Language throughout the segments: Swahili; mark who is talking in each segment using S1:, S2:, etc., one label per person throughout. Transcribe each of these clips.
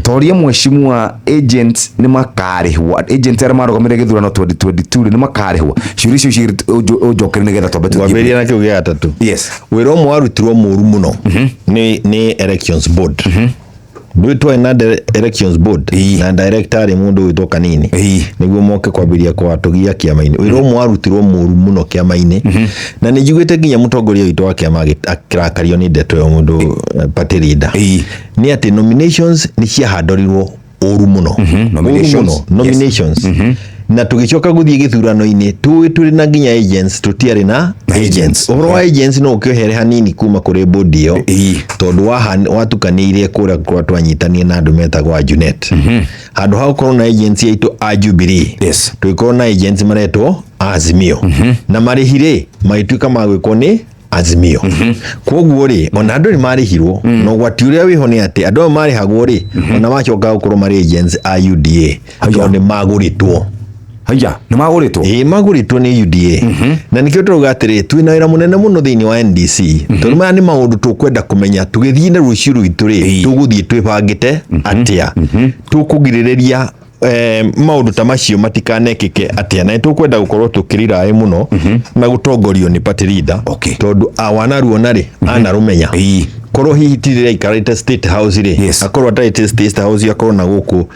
S1: toria mheshimiwa agents ni makarihwa agents ara marogamire githurano 2022 ni makarihwa ciuri cio ujokere nigetha twambe
S2: waberia na kiugia atatu
S1: yes
S2: wiro mwarutirwo muru muno ni elections board Ndwitwa na elections board na director mundu witwa kanini niguo moke kwabiria kwa atugia kiama-ini wiro mwarutirwo muru muno kiama-ini na nijugite nginya mutongoria witwa wa kiama akirakario ni ndeto ya mundu party leader ni ati nominations ni cia handorirwo uru muno nominations na tugicoka guthie githurano-ini turi na nginya agents tutiari na agents ohoro agents no ukiohere hanini kuma kuri board iyo tondu watukaniire kura kwa twanyitanie na andu metagwa Junet handu hau korwo na agents yaitu a Jubilee tuikorwo na agents maretwo Azimio na marihire maituika magwikwo ni Azimio koguo ri ona andu ni marihirwo no gwati uria wiho ni ati andu marihagwo ri ona macoka gukorwo mari agents a UDA tondu ni maguritwo
S1: haya ni maguritwo
S2: maguritwo ni UDA na nikio turuga atiri twina wira munene muno thiini wa NDC tondu maya ni maundu tukwenda kumenya tugithie na ruciu rwitu ri tuguthie twibangite atia tukugirireria maundu ta macio matikanekeke atia na tukwenda gukorwo tukirira muno na gutongorio ni party leader tondu awanaruo nari anarumenya korwo hihitirira ikarite state house ri akorwo atarite state house akorwo na guku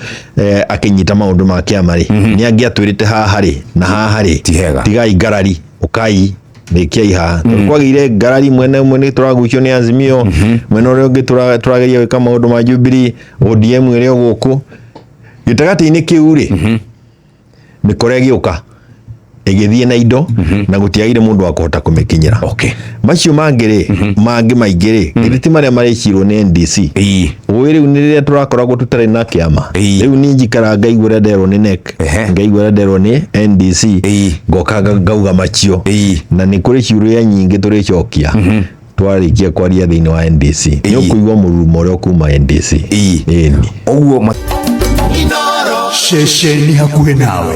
S2: akinyita maundu ma kiamari ni angiatwirite haha ri na haha ri tigai ngarari ukai nikia iha twagire ngarari mwene turagucio ni Azimio mwene uri ungi turageria wika maundu ma Jubilee ODM iri guku gitagati-ini kiu ri ni koregiuka igithie na indo na gutiagire mundu wa kuhota kumekinyira macio mangire mangi maingire iriti maria maricirwo ni NDC wiri uniria turakoragwo tutari na kiama riu ni njikara ngaigura ndero ni NEC ngaigura ndero ni NDC ngokaga ngauga macio na ni kuri ciuria nyingi turicokia twarikia kwaria thiini wa NDC ni ukuigwa murumo ria kuma NDC
S1: oguo
S3: shesheni hakuhe nawe.